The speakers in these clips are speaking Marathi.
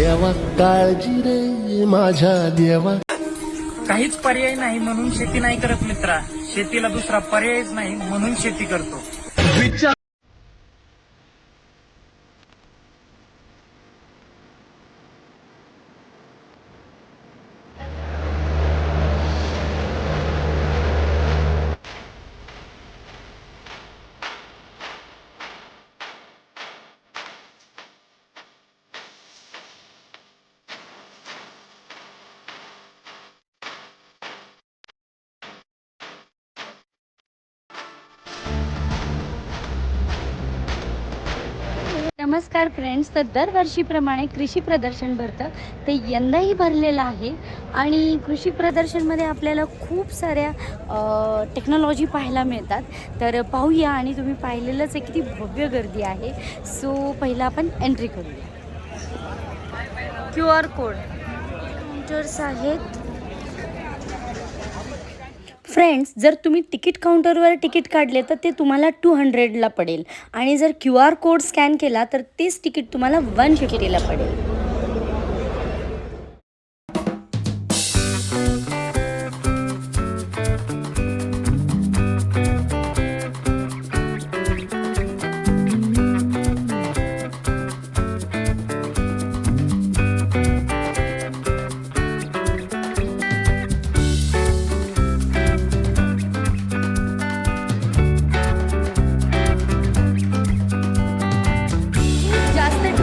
देवा काळजी रे माझ्या देवा. काहीच पर्याय नाही म्हणून शेती नाही करत मित्रा, शेतीला दुसरा पर्यायच नाही म्हणून शेती करतो. नमस्कार फ्रेंड्स. तर दरवर्षीप्रमाणे कृषी प्रदर्शन भरतं, ते यंदाही भरलेलं आहे. आणि कृषी प्रदर्शनमध्ये आपल्याला खूप साऱ्या टेक्नॉलॉजी पाहायला मिळतात. तर पाहूया, आणि तुम्ही पाहिलेलंच आहे किती भव्य गर्दी आहे. सो पहिला आपण एंट्री करूया. QR कोड काउंटर्स आहेत. फ्रेंड्स, जर तुम्ही तिकीट काउंटरवर तिकीट काढले तर ते तुम्हाला 200ला पडेल, आणि जर QR कोड स्कॅन केला तर तेच तिकीट तुम्हाला 150ला पडेल.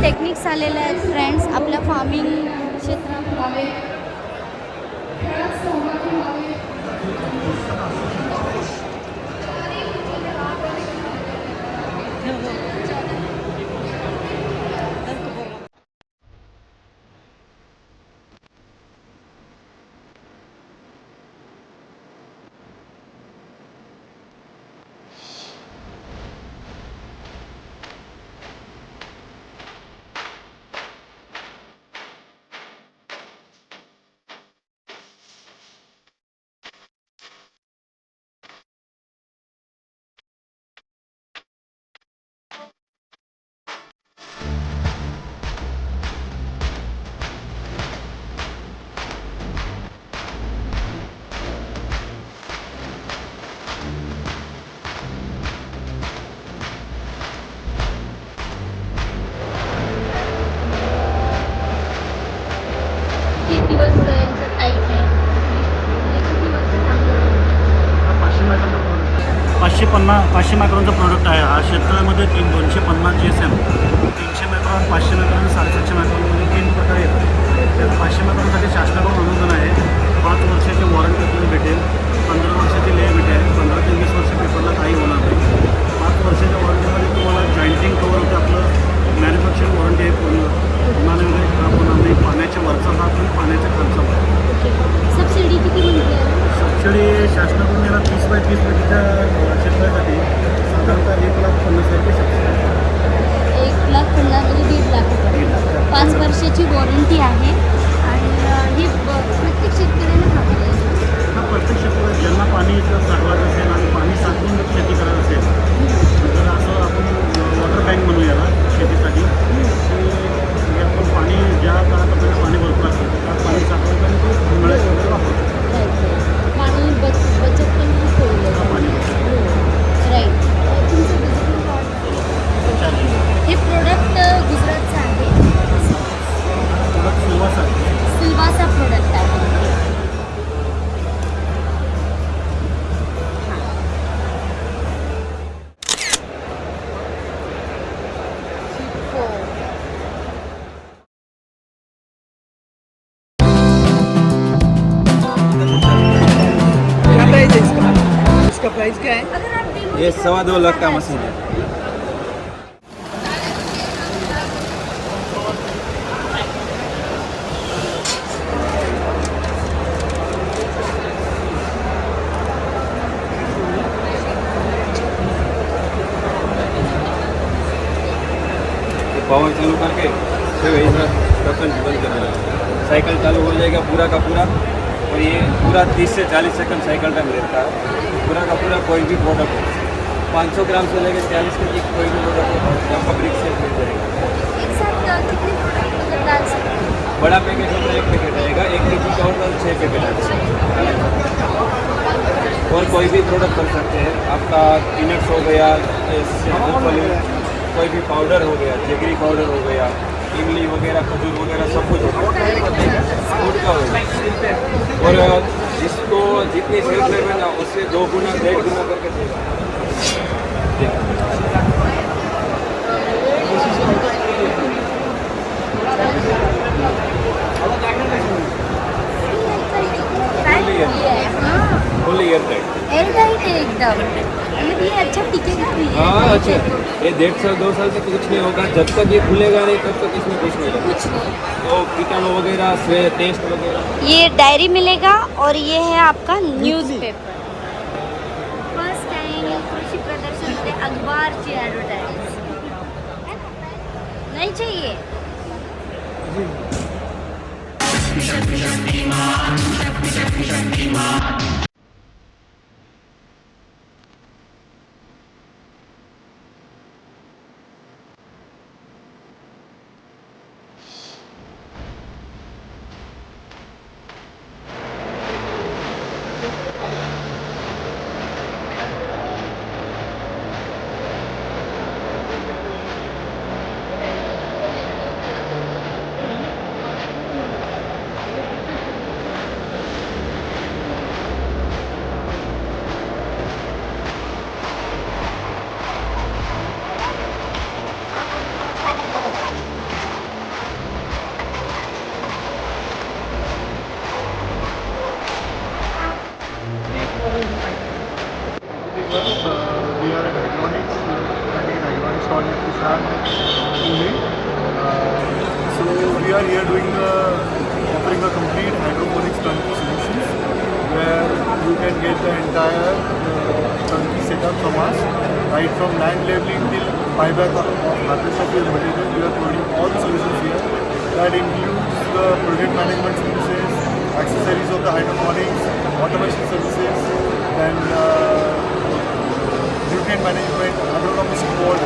टेक्निक्स आलेले आहेत फ्रेंड्स आपल्या फार्मिंग क्षेत्रामध्ये. पाचशे मायक्रॉनचा प्रोडक्ट आहे हा. शेततळ्यामध्ये 250 GSM, 300 मायक्रॉन, 500 मायक्रॉन, 750 मायक्रॉनमध्ये 3 प्रकार येतात. त्यात 500 मायक्रॉनसाठी शासनाकडून अनुदान आहे. 5 वर्षाची वॉरंटी आपल्याला भेटेल, 15 वर्षाची ले भेटेल, 15 ते 20 वर्ष पेपरला काही होणार नाही. 5 वर्षाच्या वॉरंटीमध्ये तुम्हाला जॉईंटिंग कवर होते, आपलं मॅन्युफॅक्चरिंग वॉरंटी आहे पूर्ण. तुम्हाला वगैरे खराब होणार नाही. पाण्याच्या वरचा भाग आणि पाण्याच्या खालचा भाग. सबसिडी किती मिळते? सबसिडी शासनाकडून याला 30/30 पेटीच्या क्षेत्रासाठी साधारणतः 1,50,000 रुपये सबसिडी. 1,50,000 म्हणजे 1,50,000 रुपये. 5 वर्षाची वॉरंटी आहे. आणि ही प्रत्येक शेतकऱ्याला हवी आहे. हा, प्रत्येक शेतकऱ्याला ज्यांना पाणीचं साठवायचं असेल आणि पाणी साठवून शेती करायचं असेल तर असं आपण वॉटर बँक म्हणू याला शेतीसाठी. की आपण पाणी ज्या काळात आपल्याला पाणी भरपूर असेल त्या पाणी साठवायचं आणि ते उन्हाळ्यात वगैरे वापरायचं. पाणी बचत पण खूप होईल. पाणी राईट. तुमचं हे प्रोडक्ट गुजरातचं आहे. प्रोडक्ट सिल्वासा आहे. सिल्वासा प्रोडक्ट आहे. इसका प्राइस क्या है? ये 2.25 लाख का मशीन है. पावर चालू करके फिर इधर ढक्कन बंद कर देना. साइकिल चालू हो जाएगा पूरा का पूरा. और ये पूरा 30 से 40 सेकंड साइकिल टाइम लेता है. पूरा का पूरा कोई भी प्रोडक्ट 500 ग्राम से लेकर 40 केजी कोई भी प्रोडक्ट या पब्लिक से मिल जाएगा. एक साथ कितने प्रोडक्ट डाल सकते हैं? बड़ा पैकेट होता है 1 पैकेट आएगा, 1 kg का होता है 6 पैकेट आएगा। और कोई भी प्रोडक्ट कर सकते हैं, आपका पीनट्स हो गया, कोई भी पाउडर हो गया, जेगरी पाउडर हो गया, इमली वगैरह, खजूर वगैरह सब कुछ होता है, फूड का होगा। और जिसको जितनी सेल्स लेवे ना उससे 2 गुना 1.5 गुना करके देगा। फुल ईयर टाइट। एयरटाइट है एकदम, मतलब ये अच्छा टिकेगा भी। हाँ अच्छा, ये 1.5 साल 2 साल तक कुछ नहीं होगा, जब तक ये खुलेगा नहीं तब तक इसमें कुछ नहीं होगा। कुछ नहीं। तो कीटाणु वगैरह से टेस्ट वगैरह। ये डायरी मिलेगा और ये है आपका न्यूज़पेपर। फर्स्ट टाइम कृषि प्रदर्शन मध्ये अखबारची ॲडव्हर्टाईज नाही चाहिए। We are at Hydronics, and Hydronics stall at Kisan, Pune. So we are here offering a complete hydroponics turnkey solutions where you can get the entire turnkey setup from us, right from land leveling till buyback of harvest of your material. We are providing all the solutions here. That includes the project management services, accessories of the hydroponics, automation services, then nutrient management, agronomy support,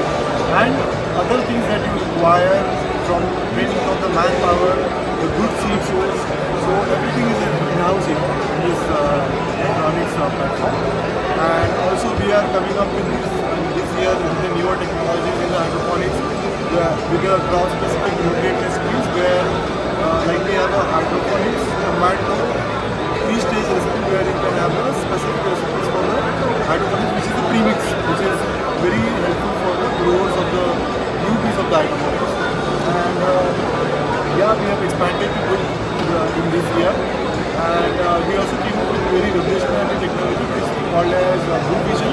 and other things that you require from training of the manpower, the good seed source. So everything is in-house here in this electronics platform. And also we are coming up with this year with the newer technologies in the hydroponics with the crop-specific nutrient recipes where like we have a hydroponics tomato 3-stage recipe where you can have a specific recipes for the hydroponics, which is the premix, which is very helpful for the growers of the newbies of the hydroponics. And yeah, we have expanded in this year, and we also came up with very revolutionary technology which is called as Blue Vision,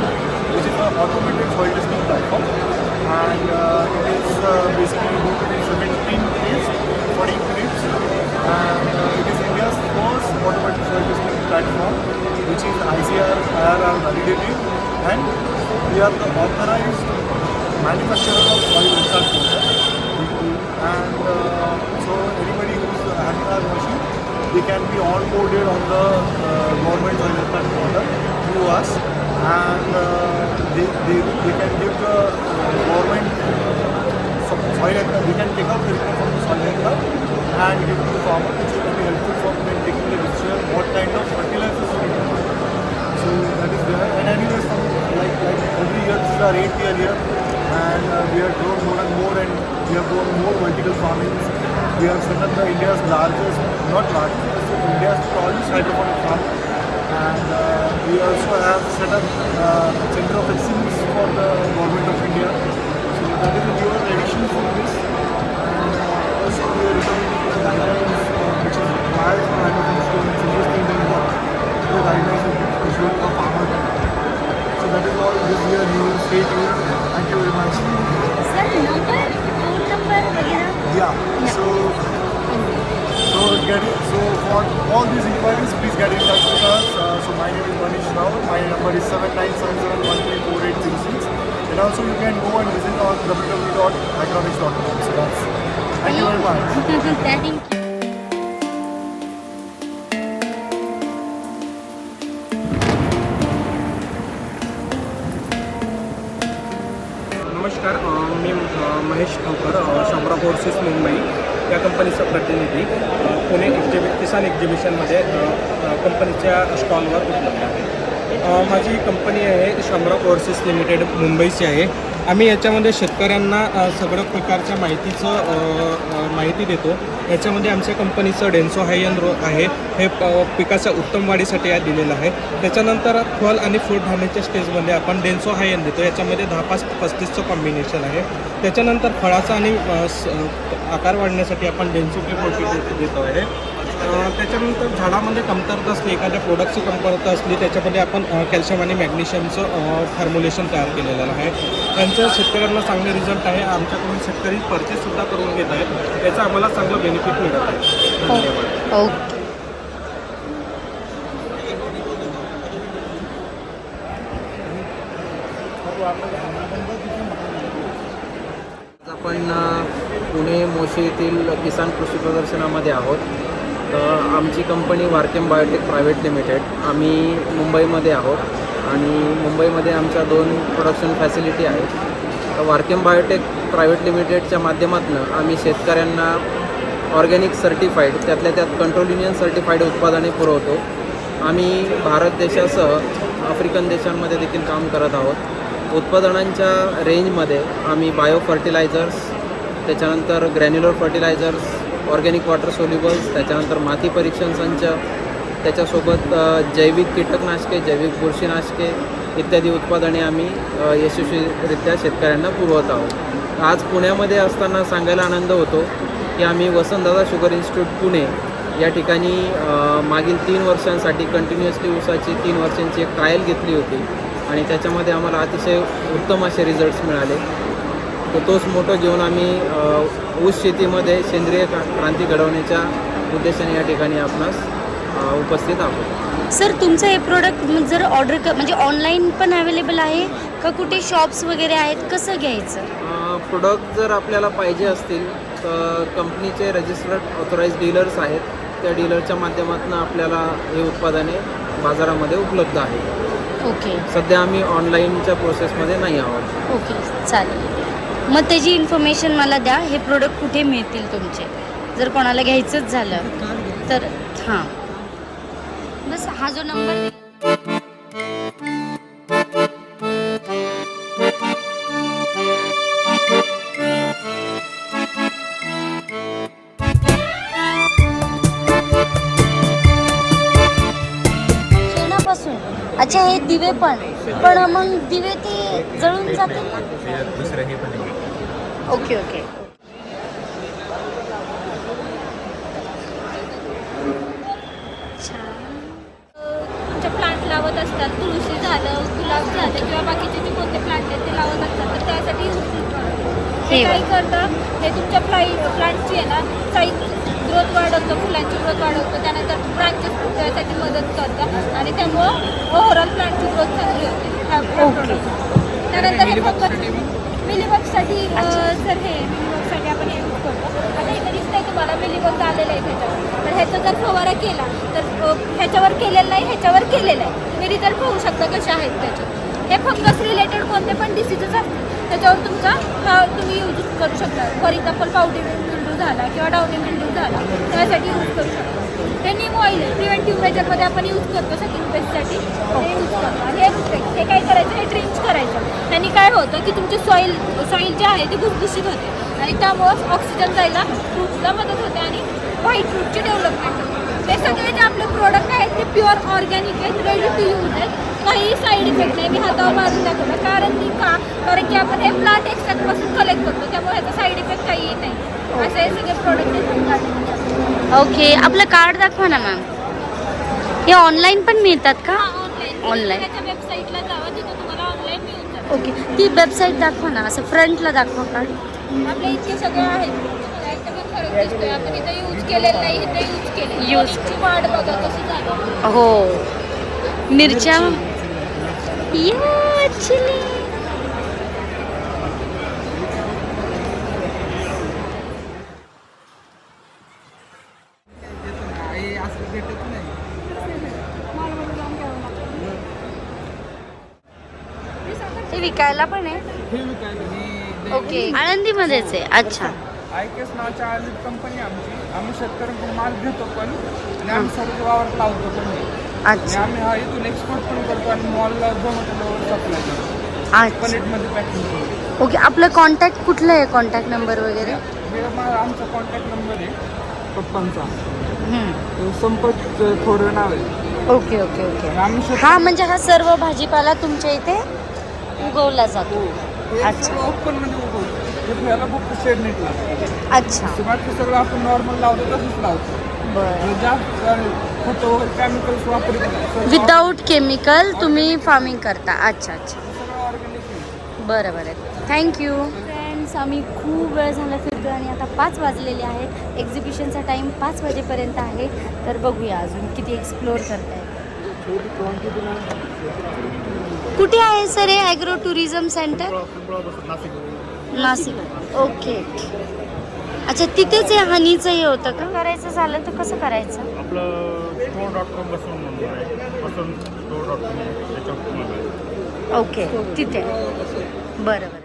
which is an automated soil testing platform, and it is basically do 17 days, 40 minutes, and it is India's first automated soil testing platform, which is ICAR IRR validated, and we are the authorized manufacturer of soil rectal powder. And so anybody who is having our machine, they can be onboarded on the government soil rectal powder through us, and they can give the government some soil rectal. They can take out the report from the soil rectal and give to the farmer, which will be helpful for them taking the decision what kind of fertilizers to use. So that is there. And anyways, from like every year, this is our 8th year here, and we have grown more and more, and we have grown more vertical farming. We have set up the India's largest, not largest, it's India's tallest hydroponic farm, and we also have set up Center of Excellence for the Government of India. So that is a newer addition for this. And also we are recommending the guidelines which is required for hydroponics to suggesting them what the guidelines is good for farmers. So that is all this year. You will stay tuned. Thank you very much. Sir number, phone number वगैरह? Yeah. So for all these inquiries, please get in touch with us. So my name is Manish Rao. My number is 7977134836. And also you can go and visit on www.hydronics.com. So that's. Thank you very much. Thank you. नमस्कार, मी महेश ठाकर, शामराव कोर्सेस मुंबई. या कंपनीचा प्रतिनिधी पुणे किसान एक्झिबिशनमध्ये कंपनीच्या स्टॉलवर उपलब्ध आहे. माझी कंपनी आहे शामराव ओव्हरसीज लिमिटेड, मुंबईची आहे. आम्ही याच्यामध्ये शेतकऱ्यांना सगळ्या प्रकारच्या माहिती देतो. याच्यामध्ये आमच्या कंपनीचं डेन्सो हायन आहे, हे पिकाच्या उत्तम वाढीसाठी दिलेलं आहे. त्याच्यानंतर फळ आणि फ्रूट धान्याच्या स्टेजमध्ये आपण डेन्सो हायन देतो. याच्यामध्ये 10-5-35चं कॉम्बिनेशन आहे. त्याच्यानंतर फळाचा आणि आकार वाढण्यासाठी आपण डेन्सो के देतो आहे. त्याच्यानंतर झाडामध्ये कमतरता असली, एखाद्या प्रोडक्टची कमतरता असली, त्याच्यामध्ये आपण कॅल्शियम आणि मॅग्नेशियमचं फॉर्म्युलेशन तयार केलेलं आहे. त्यांचं शेतकऱ्यांना चांगले रिझल्ट आहे. आमच्याकडून शेतकरी परचेससुद्धा करून घेत आहेत. याचा आम्हाला चांगलं बेनिफिट मिळत आहे. धन्यवाद. ओके. आपण पुणे मोशी येथील किसान कृषी प्रदर्शनामध्ये आहोत. तर आमची कंपनी वारकेम बायोटेक प्रायव्हेट लिमिटेड, आम्ही मुंबईमध्ये आहोत आणि मुंबईमध्ये आमच्या 2 प्रोडक्शन फॅसिलिटी आहेत. तर वारकेम बायोटेक प्रायव्हेट लिमिटेडच्या माध्यमातून आम्ही शेतकऱ्यांना ऑर्गॅनिक सर्टिफाईड, त्यातल्या त्यात कंट्रोल युनियन सर्टिफाईड उत्पादने पुरवतो. आम्ही भारत देशासह आफ्रिकन देशांमध्ये देखील काम करत आहोत. उत्पादनांच्या रेंजमध्ये आम्ही बायो फर्टिलायझर्स, त्याच्यानंतर granular fertilisers, organic water solubles, त्याच्यानंतर माती परीक्षण संच, त्याच्यासोबत जैविक कीटकनाशके, जैविक बुरशीनाशके इत्यादी उत्पादने आम्ही यशस्वीरित्या शेतकऱ्यांना पुरवत आहोत. आज पुण्यामध्ये असताना सांगायला आनंद होतो की आम्ही वसंतदादा शुगर इन्स्टिट्यूट पुणे या ठिकाणी मागील 3 वर्षांसाठी कंटिन्युअसली ऊसाची 3 वर्षांची एक ट्रायल घेतली होती आणि त्याच्यामध्ये आम्हाला अतिशय उत्तम असे रिझल्ट्स मिळाले. तर तोच मोठं घेऊन आम्ही ऊस शेतीमध्ये सेंद्रिय क्रांती घडवण्याच्या उद्देशाने या ठिकाणी आपणास उपस्थित आहोत. सर, तुमचं हे प्रोडक्ट जर ऑर्डर म्हणजे ऑनलाईन पण अवेलेबल आहे का, कुठे शॉप्स वगैरे आहेत, कसं घ्यायचं? प्रोडक्ट जर आपल्याला पाहिजे असतील तर कंपनीचे रजिस्टर्ड ऑथोराइज डीलर्स आहेत, त्या डीलरच्या माध्यमातून आपल्याला हे उत्पादने बाजारामध्ये उपलब्ध आहेत. ओके सध्या आम्ही ऑनलाईनच्या प्रोसेसमध्ये नाही आहोत. ओके, चालेल. मग त्याची इन्फॉर्मेशन मला द्या. हे प्रोडक्ट कुठे मिळतील तुमचे, जर कोणाला घ्यायचंच झालं तर. हां, बस हा जो नंबर शेणापासून. अच्छा, हे दिवे पण मग दिवे ते जळून जातील ना? दुसरं हे पण आहे. Okay okay. तुमच्या प्लांट लावत असतात, तुळशी झालं, गुलाब झालं किंवा बाकीचे जे कोणते प्लांट आहेत ते लावत असतात, तर त्यासाठी हे काय करतं, हे तुमच्या प्लांटची आहे ना साईज ग्रोथ वाढवतं, फुलांची ग्रोथ वाढवतं, त्यानंतर ब्रांचेस फुटण्यासाठी मदत करतं आणि त्यामुळं ओव्हरऑल प्लांटची ग्रोथ चांगली होते. त्यानंतर हे फक्त मिलीबगसाठी सर, हे मिलीबगसाठी आपण हे यूज करतो. आता इथे दिसतंय तुम्हाला मिलीबग आलेलं आहे त्याच्यावर, तर ह्याचा जर फवारा केला तर ह्याच्यावर केलेलं नाही, ह्याच्यावर केलेलं आहे. तुम्ही रिझल्ट पाहू शकता कसे आहेत त्याचे. हे फंगस रिलेटेड कोणते पण डिसीजेस असतील त्याच्यावर तुमचा हा तुम्ही यूज करू शकता. फॉर एक्झाम्पल पावडर मिल्ड्यू झाला किंवा डाउनी मिल्ड्यू झाला, त्यासाठी यूज करू शकता. हे नीम ऑइल आहे, प्रिव्हेंटिव्ह मेजरमध्ये आपण यूज करतो सकिंग पेस्टसाठी, हे यूज करतो. आणि हे रुपेक्स, हे काय करायचं, हे ड्रिंच करायचं. त्यांनी काय होतं की तुमचे सॉईल जे आहे ते भुसभुशीत होते आणि त्यामुळं ऑक्सिजन जायला फ्रूटला मदत होते आणि व्हाईट फ्रूटची डेव्हलपमेंट होते. हे सगळे जे आपले प्रोडक्ट आहेत ते प्युअर ऑर्गॅनिक आहेत, रेडी टू यूज आहेत. काही साईड इफेक्ट नाही. मी हातावर मारून दाखवलं कारण की आपण हे प्लांट एक्स्ट्रॅक्टपासून कलेक्ट करतो, त्यामुळे ह्याचा साईड इफेक्ट काही नाही. असे हे सगळे प्रोडक्ट आहेत. ओके, आपलं कार्ड दाखवा ना मॅम. हे ऑनलाईन पण मिळतात का? ऑनलाईन त्याच्या वेबसाईटला जावा, तिथं तुम्हाला ऑनलाईन मिळून जातं. ओके, ती वेबसाईट दाखवा ना, असं फ्रंटला दाखवा कार्ड. आपल्या इतके सगळे आहेत. फरक दिसतोय, आपण इथं यूज केलेलं नाही, इथे यूज केले. यूजची वाढ बघा कशी झाली. हो, मिरच्या चिली. ते विकायला पण आहे. ओके, आळंदीमध्येच आहे. अच्छा. आयकेस नावाची आयुर्वेद कंपनी आमची. आम्ही शेतकऱ्यांकडून माल घेतो पण आणि आम्ही सर्व वावर लावतो पण आणि अच्छा आम्ही हा इथून एक्सपोर्ट पण करतो आणि मॉलला झोमॅटोला सप्लाय करतो. अच्छा पलेटमध्ये पॅकिंग करतो. ओके. आपलं कॉन्टॅक्ट कुठलं आहे, कॉन्टॅक्ट नंबर वगैरे? आमचा कॉन्टॅक्ट नंबर आहे पप्पांचा, हम्म. संपर्क थोडं नाव आहे. Okay okay okay. आम्ही हा म्हणजे हा सर्व भाजीपाला तुमच्या इथे उगवला जातो. अच्छा. ओपनमध्ये उगवतो. याला फक्त शेड नेट लागतं. अच्छा बाकी सगळं आपण नॉर्मल लावतो तसंच लावतो. बरं. जास्त खतं वगैरे केमिकल्स वापरत नाही. विदाऊट केमिकल तुम्ही फार्मिंग करता. अच्छा अच्छा. सगळं ऑर्गॅनिक. बरं बरं, थँक्यू. फ्रेंड्स, आम्ही खूप वेळ झाला फिरतो आणि आता 5 वाजलेले आहेत. एक्झिबिशनचा टाईम 5 वाजेपर्यंत आहे. तर बघूया अजून किती एक्सप्लोअर करताय. कुठे आहे सर हे agro tourism centre? Nashik. Okay. अच्छा, तिथेच हे हनीचं हे होतं का? करायचं झालं तर कसं करायचं? आपलं store.com बसून नोंदणी आहे. बसून store.com त्याच्यावर नोंदणी. ओके, तिथे. बरं बरं.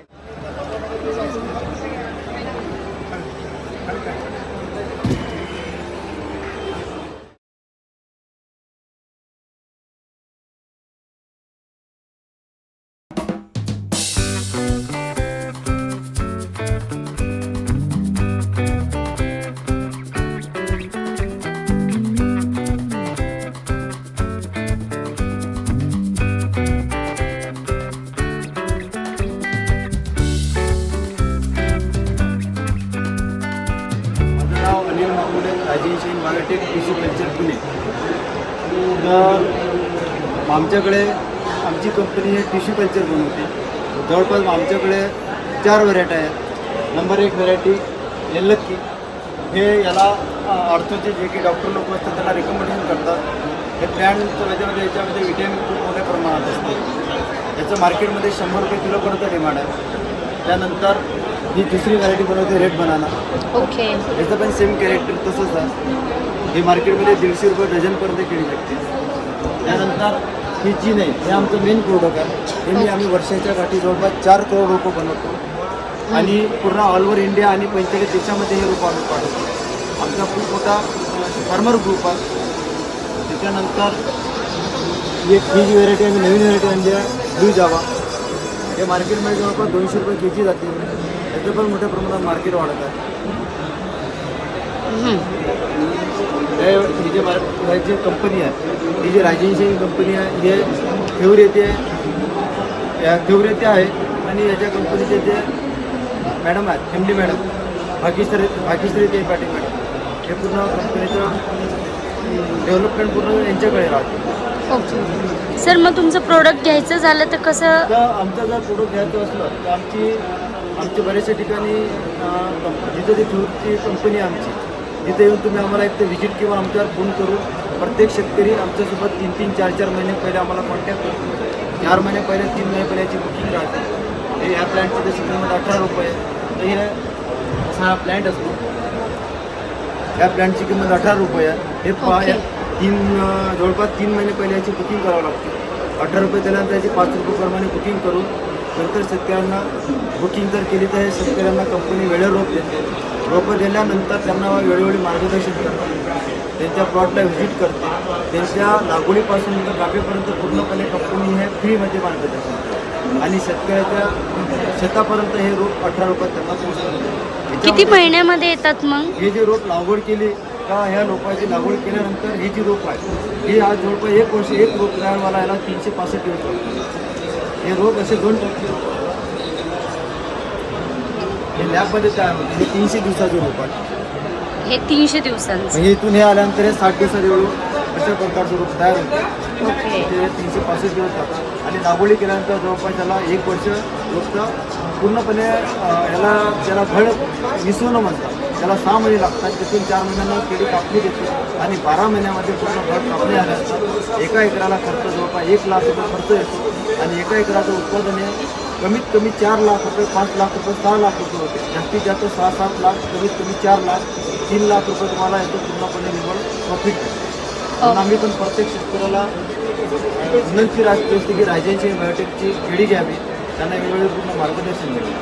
माझं नाव Anil Mamule, Rajesh biotech tissue culture Pune. तर आमच्याकडे आमची कंपनी हे टिश्यू कल्चर बनवते. जवळपास आमच्याकडे 4 व्हरायटी आहेत. Number 1 variety Yelakki. हे याला अर्थोचे जे काही डॉक्टर लोक असतात त्यांना रिकमेंडेशन करतात. हे ब्रँडचं याच्यामध्ये विटॅमिन खूप मोठ्या प्रमाणात असते. याचं मार्केटमध्ये 100 रुपये किलोपर्यंत डिमांड आहे. त्यानंतर ही दुसरी व्हरायटी बनवते रेड बनाना. ओके. याचं पण सेम कॅरेक्टर तसंच आहे. ही मार्केटमध्ये 150 रुपये डझनपर्यंत केली शकते. त्यानंतर ही जी नाही हे आमचं मेन प्रोडक्ट आहे. हे आम्ही वर्षाच्या काठी जवळपास 4 करोड रोपं बनवतो आणि पूर्ण ऑल ओव्हर इंडिया आणि 45 देशामध्ये हे रोपं आम्ही पाठवतो. आमचा खूप मोठा फार्मर ग्रुप आहे. त्याच्यानंतर ही जी व्हरायटी आम्ही नवीन व्हरायटी आणली आहे ब्लू जावा. हे मार्केटमध्ये जवळपास 200 रुपये के जी जाते. याचं पण मोठ्या प्रमाणात मार्केट वाढत आहे. ही जी कंपनी आहे ही जी राजेश कंपनी आहे हे ठेवर येथे आहे आणि याच्या कंपनीचे जे मॅडम आहेत एम डी मॅडम भाग्यश्री ते पाटील मॅडम हे पूर्ण कंपनीचं डेव्हलपमेंट पूर्ण यांच्याकडे राहते. ओके सर, मग तुमचं प्रोडक्ट घ्यायचं झालं तर कसं? तर आमचं जर प्रोडक्ट घ्यायचं असलं तर आमची बऱ्याचशा ठिकाणी जिथं ती ठेवरची कंपनी आहे आमची तिथे येऊन तुम्ही आम्हाला एक तर व्हिजिट किंवा आमच्यावर फोन करून प्रत्येक शेतकरी आमच्यासोबत 3-3, 4-4 महिने पहिले आम्हाला कॉन्टॅक्ट करतो. 4 महिने पहिले 3 महिने पहिल्याची बुकिंग राहते. हे ह्या प्लॅनची जशी किंमत 18 रुपये. तर हे असा हा प्लॅन्ट असतो. या प्लॅनची किंमत 18 रुपये आहे. हे जवळपास 3 महिने पहिले याची बुकिंग करावं लागते. 18 रुपये त्यानंतर याची 5 रुपये प्रमाणे बुकिंग करून नंतर शेतकऱ्यांना बुकिंग जर केली तर हे शेतकऱ्यांना कंपनी वेळेवर रोप देते. रोपं दिल्यानंतर त्यांना वेळोवेळी मार्गदर्शन करते. त्यांच्या प्लॉटला व्हिजिट करते. त्यांच्या लागवडीपासून तर कापेपर्यंत पूर्णपणे कंपनी हे फ्रीमध्ये मार्गदर्शन करते आणि शेतकऱ्याच्या शेतापर्यंत हे रोप 18 रुपयात त्यांना पोहोचतात. किती महिन्यामध्ये येतात मग? हे जे रोप लागवड केली का ह्या रोपाची लागवड केल्यानंतर ही जी रोप आहे ही आज जवळपास 1 वर्ष एक रोप तयार व्हायला याला 365 दिवस लागतात. हे रोप असे 2 टक्के हे लॅबमध्ये तयार होते. हे 300 दिवसाचे रोप आहे. हे 300 दिवसांचं. म्हणजे इथून हे आल्यानंतर हे 60 दिवसात एवढं अशा प्रकारचं रोप तयार होतं. ओके. ते 365 दिवस लागतात आणि लागवडी केल्यानंतर जवळपास त्याला 1 वर्ष रोपचं पूर्णपणे त्याला घड विसवणं म्हणतात. त्याला 6 महिने लागतात. तिथून 4 महिन्यांना केळी कापली देते आणि 12 महिन्यामध्ये पूर्ण घड कापले आले असतात. एका एकराला खर्च जवळपास 1 लाख रुपये खर्च येतो आणि एका एकराचं उत्पादन हे कमीत कमी 4 लाख रुपये, 5 लाख रुपये, 6 लाख रुपये होते. जास्तीत जास्त 6-7 लाख, कमीत कमी 4 लाख, 3 लाख रुपये तुम्हाला येतो पूर्णपणे निवड प्रॉफिट. म्हणून आम्ही पण प्रत्येक शेतकऱ्याला विनंती राहते की राजेश बायोटेकची केळी घ्यावी. त्यांना वेगवेगळे पूर्ण मार्गदर्शन मिळेल.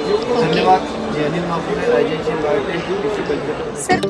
धन्यवाद. मी अनिल मापुरे, राजेंशी बायोटेक कृषी कल्चर. सर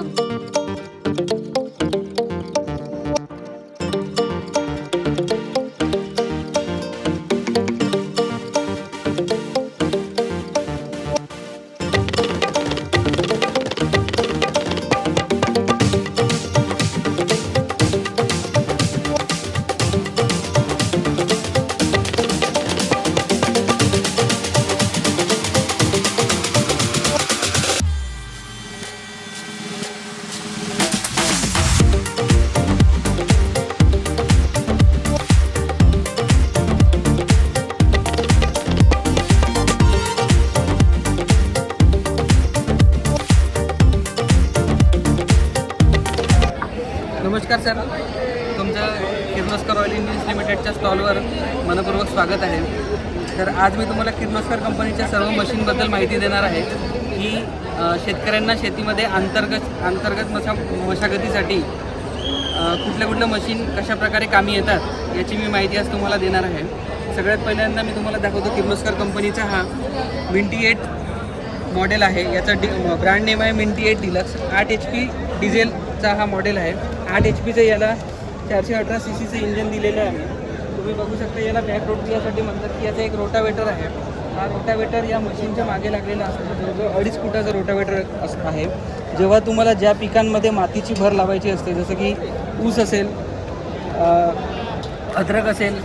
नमस्कार सर, तुमचं किर्लोस्कर ऑइल इंजिन्स लिमिटेडच्या स्टॉलवर मनपूर्वक स्वागत आहे. तर आज मी तुम्हाला किर्लोस्कर कंपनीच्या सर्व मशीनबद्दल माहिती देणार आहे की शेतकऱ्यांना शेतीमध्ये अंतर्गत मशागतीसाठी कुठलं मशीन कशाप्रकारे कामी येतात याची मी माहिती आज तुम्हाला देणार आहे. सगळ्यात पहिल्यांदा मी तुम्हाला दाखवतो किर्लोस्कर कंपनीचा हा मिंटी 8 मॉडेल आहे. याचा ब्रँड नेम आहे मिंटी 8 डिलक्स. 8 HP डिझेलचा हा मॉडेल आहे. 8 HPचं याला 418 CCचं इंजन दिलेलं आहे. तुम्ही बघू शकता याला बॅक रोट यासाठी म्हणतात की याचा एक रोटावेटर आहे. हा रोटावेटर या मशीनच्या मागे लागलेला असतो. जवळजवळ 2.5 फुटाचा रोटावेटर आहे. जेव्हा तुम्हाला ज्या पिकांमध्ये मातीची भर लावायची असते, जसं की ऊस असेल, अद्रक असेल,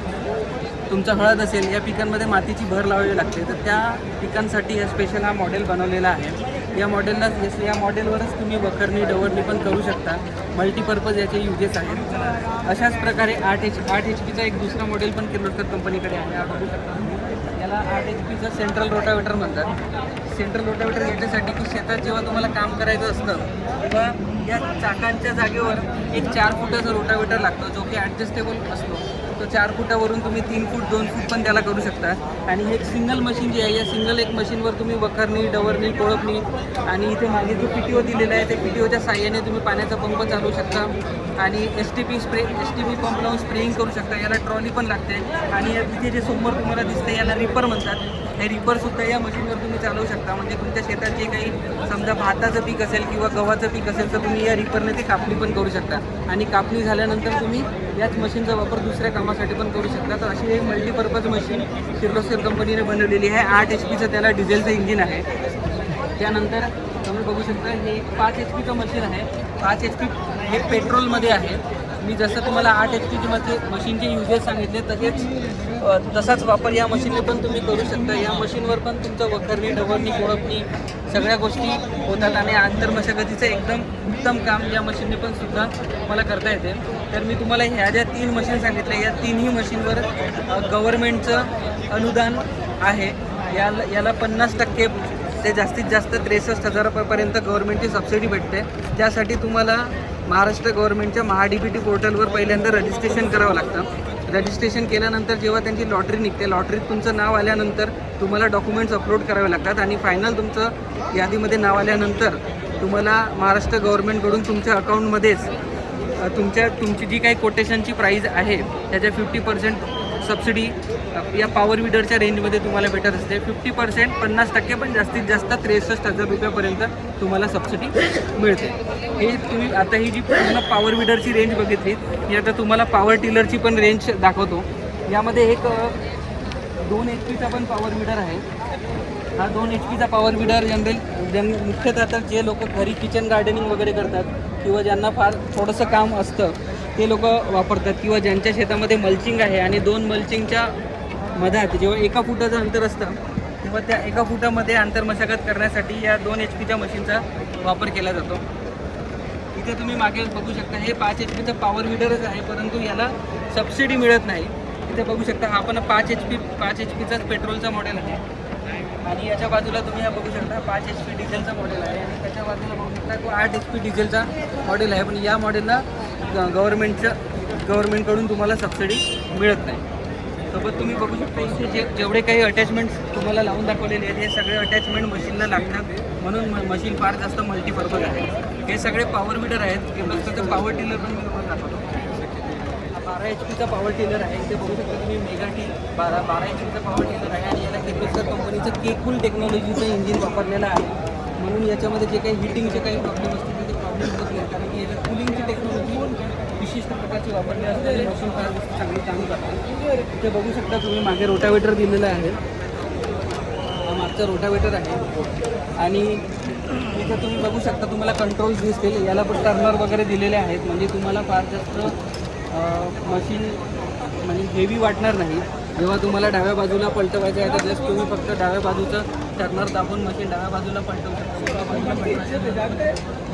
तुमचा हळद असेल, या पिकांमध्ये मातीची भर लावावी लागते. तर त्या पिकांसाठी हे स्पेशल हा मॉडेल बनवलेला आहे. या मॉडेलवरच तुम्ही वखरणी डवरणी पण करू शकता. मल्टीपर्पज याचे युजेस आहेत. अशाच प्रकारे 8 HPचा एक दुसरा मॉडेल पण किर्लोस्कर कंपनीकडे आहे. हा बघू शकता तुम्ही. याला 8 HPचं सेंट्रल रोटावेटर म्हणतात. सेंट्रल रोटावेटर याच्यासाठी की शेतात जेव्हा तुम्हाला काम करायचं असतं तेव्हा या चाकांच्या जागेवर एक 4 फुटाचा रोटावेटर लागतो, जो की ॲडजस्टेबल असतो. तो 4 फुटावरून तुम्ही 3 फूट 2 फूट पण त्याला करू शकता. आणि हे एक सिंगल मशीन जे आहे, या सिंगल एक मशीनवर तुम्ही वखरणी डवरणी कोळपणी आणि इथे मागे जो PTO दिलेला आहे त्या PTOच्या साह्याने तुम्ही पाण्याचा पंप चालवू शकता. आणि STP पंप लावून स्प्रेइंग करू शकता. याला ट्रॉली पण लागते. आणि तिथे जे समोर तुम्हाला दिसते याला रिपर म्हणतात. हे रिपरसुद्धा या मशीनवर तुम्ही चालवू शकता. म्हणजे तुमच्या शेतात जे काही समजा भाताचं पीक असेल किंवा गव्हाचं पीक असेल तर तुम्ही या रिपरने ती कापणी पण करू शकता. आणि कापणी झाल्यानंतर तुम्ही याच मशीनचा वापर दुसऱ्या कामासाठी पण करू शकता. तर अशी एक मल्टीपर्पज मशीन किर्लोस्कर कंपनीने बनवलेली आहे. 8 HPचं त्याला डिझेलचं इंजिन आहे. त्यानंतर तुम्ही बघू शकता हे 5 HPचं मशीन आहे. 5 HP हे पेट्रोलमध्ये आहे. मी जसं तुम्हाला 8 HPची मशीनचे युजेस सांगितले तसाच वापर या मशीनने पण तुम्ही करू शकता. या मशीनवर पण तुमचं वखरणी डवरणी कोळपणी सगळ्या गोष्टी होतात. आणि आंतरमशागतीचं एकदम उत्तम काम या मशीनने पण सुद्धा तुम्हाला करता येते. तर मी तुम्हाला ह्या ज्या 3 मशीन सांगितल्या या 3ही मशीनवर गव्हर्नमेंटचं अनुदान आहे. याला 50% ते जास्तीत जास्त 63,000 रुपयापर्यंत गव्हर्नमेंटची सबसिडी भेटते. त्यासाठी तुम्हाला महाराष्ट्र गव्हर्नमेंटच्या MHA-DBT पोर्टलवर पहिल्यांदा रजिस्ट्रेशन करावं लागतं. रजिस्ट्रेशन केल्यानंतर जेव्हा त्यांची लॉटरी निघते, लॉटरीत तुमचं नाव आल्यानंतर तुम्हाला डॉक्युमेंट्स अपलोड करावे लागतात. आणि फायनल तुमचं यादीमध्ये नाव आल्यानंतर तुम्हाला महाराष्ट्र गव्हर्नमेंटकडून तुमच्या अकाउंटमध्येच तुमची जी काही कोटेशनची प्राईज आहे त्याच्या 50% सबसिडी या पॉवर विडरच्या रेंजमध्ये तुम्हाला भेटत असते. 50% 50% पण जास्तीत जास्त 63,000 रुपयापर्यंत तुम्हाला सबसिडी मिळते. हे तुम्ही आता ही जी पूर्ण पॉवर विडरची रेंज बघितली, ही आता तुम्हाला पॉवर टिलरची पण रेंज दाखवतो. यामध्ये एक 2 HPचा पण पॉवर विडर आहे. हा 2 HPचा पॉवर विडर मुख्यतः तर जे लोक घरी किचन गार्डनिंग वगैरे करतात किंवा ज्यांना फार थोडंसं काम असतं ते लोक वापरतात. किंवा ज्यांच्या शेतामध्ये मल्चिंग आहे आणि 2 मल्चिंगच्या मधात जेव्हा 1 फुटाचं अंतर असतं तेव्हा त्या 1 फुटामध्ये आंतरमशागत करण्यासाठी या 2 HPच्या मशीनचा वापर केला जातो. इथे तुम्ही मागे बघू शकता हे 5 HPचं पॉवर विडरच आहे, परंतु याला सबसिडी मिळत नाही. इथे बघू शकता हा पण 5 HPचाच पेट्रोलचा मॉडेल आहे. आणि याच्या बाजूला तुम्ही हा बघू शकता 5 HP डिझेलचा मॉडेल आहे. आणि त्याच्या बाजूला बघू शकता तो 8 HP डिझेलचा मॉडेल आहे. पण या मॉडेलला गव्हर्नमेंटकडून तुम्हाला सबसिडी मिळत नाही. सोबत तुम्ही बघू शकता इथे जेवढे काही अटॅचमेंट्स तुम्हाला लावून दाखवलेले आहेत हे सगळे अटॅचमेंट मशीनला लागतात. म्हणून मशीन फार जास्त मल्टीपर्पज आहे. हे सगळे पॉवर विडर आहेत. हे फक्त पॉवर टिलर पण मी तुम्हाला दाखवतो. 12 HP पॉवर टिलर आहे. इथे बघू शकता तुम्ही mega T 12 HP power tiller आहे आणि याला किर्लोस्कर कंपनीचं केकूल टेक्नॉलॉजीचं इंजिन वापरलेलं आहे. म्हणून याच्यामध्ये जे काही हिटिंगचे काही प्रॉब्लेम असतील ते प्रॉब्लेम होत नाही, कारण की याच्यात कुलिंगची टेक्नॉलॉजी विशिष्ट प्रकारची वापरली असते. मशीन फार चांगली काम करते. इथे बघू शकता तुम्ही मागे रोटावेटर दिलेलं आहे. हा मागचा रोटावेटर आहे आणि इथं तुम्ही बघू शकता तुम्हाला कंट्रोल्स दिसतील. याला पण टर्नर वगैरे दिलेले आहेत, म्हणजे तुम्हाला फार जास्त मशीन म्हणजे हेवी वाटणार नाही. जेव्हा तुम्हाला डाव्या बाजूला पलटवायचं आहे तर जस्ट तुम्ही फक्त डाव्या बाजूचं टर्नर दाबून मशीन डाव्या बाजूला पलटवू शकता.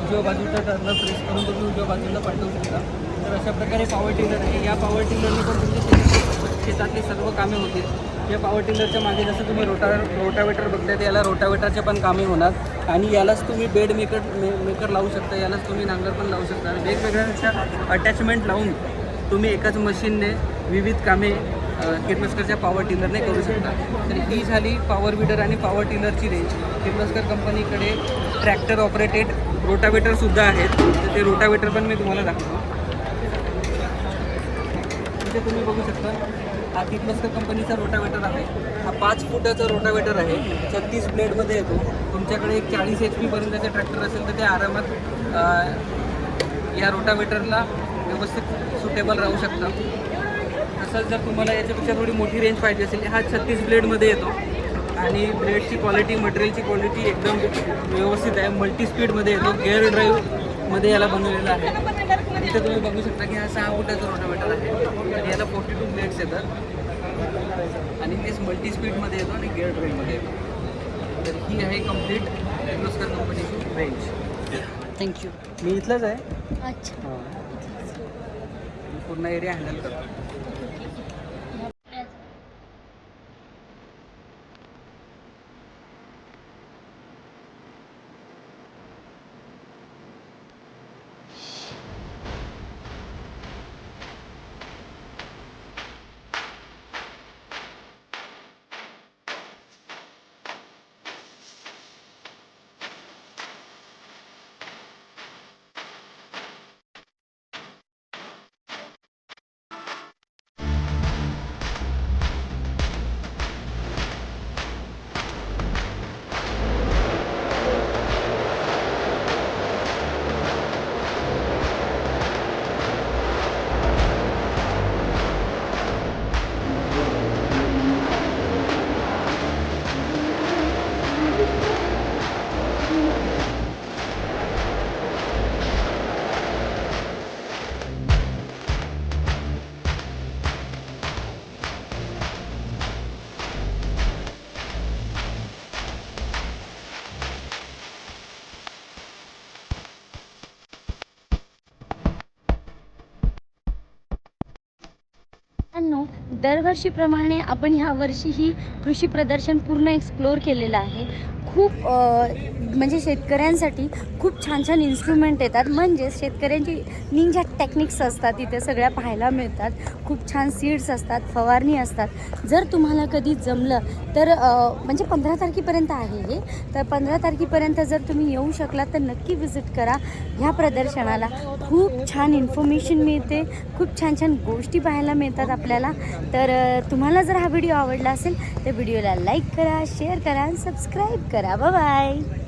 उजव्या बाजूचा टर्नर प्रेस करून तुम्ही उजव्या बाजूला पलटवू शकता. तर अशा प्रकारे पॉवर टिलर आहे. या पॉवर टिलरने पण तुमच्या शेतातली सर्व कामे होतील. या पॉवर टिलरच्या मागे जसं तुम्ही रोटावेटर बघताय तर याला रोटावेटरचे पण कामे होणार आणि यालाच तुम्ही बेड मेकर लावू शकता. यालाच तुम्ही नांगर पण लावू शकता. वेगवेगळ्या अशा अटॅचमेंट लावून तुम्ही एकाच मशीनने विविध कामे किर्लोस्करच्या पॉवर टिलरने करू शकता. तर ही झाली पॉवर विडर आणि पॉवर टिलरची रेंज. किर्लोस्कर कंपनीकडे ट्रॅक्टर ऑपरेटेड रोटावेटरसुद्धा आहेत. तर ते रोटावेटर पण मी तुम्हाला दाखवतो. इथे तुम्ही बघू शकता हा किर्लोस्कर कंपनीचा रोटावेटर आहे. हा 5 फुटाचा रोटावेटर आहे. 36 ब्लेडमध्ये येतो. तुमच्याकडे एक 40 HP पर्यंतचे ट्रॅक्टर असेल तर ते आरामात या रोटावेटरला व्यवस्थित सुटेबल राहू शकतं. तसंच जर तुम्हाला याच्यापेक्षा थोडी मोठी रेंज पाहिजे असेल, हा 36 ब्लेडमध्ये येतो आणि ब्लेडची क्वालिटी मटेरियलची क्वालिटी एकदम व्यवस्थित आहे. मल्टी स्पीडमध्ये येतो. गिअर ड्राईव्हमध्ये याला बनवलेलं आहे. इथे तुम्ही बघू शकता की हा 6 फुटाचा रोटावेटर आहे आणि याला 42 ब्लेड्स येतात आणि तेच मल्टी स्पीडमध्ये येतो आणि गिअर ड्राईव्हमध्ये येतो. तर ही आहे कंप्लीट किर्लोस्कर कंपनीची रेंज. थँक्यू. मी इथलंच आहे. अच्छा. हां, पूर्ण एरिया हँडल करतो. दरवर्षीप्रमाणे आपण ह्या वर्षीही कृषी प्रदर्शन पूर्ण एक्सप्लोअर केलेलं आहे. खूप म्हणजे शेतकऱ्यांसाठी खूप छान छान इन्स्ट्रुमेंट येतात. म्हणजे शेतकऱ्यांची ज्या टेक्निक्स असतात तिथे सगळ्या पाहायला मिळतात. खूप छान सीड्स असतात, फवारणी असतात. जर तुम्हाला कधी जमलं तर म्हणजे 15 तारखेपर्यंत आहे हे. तर 15 तारखेपर्यंत जर तुम्ही येऊ शकलात तर नक्की विजिट करा ह्या प्रदर्शनाला. खूप छान इन्फॉर्मेशन मिळते, खूप छान छान गोष्टी पाहायला मिळतात आपल्याला. तर तुम्हाला जर हा व्हिडिओ आवडला असेल तर व्हिडिओला लाईक करा, शेअर करा आणि सबस्क्राईब करा. Bye bye.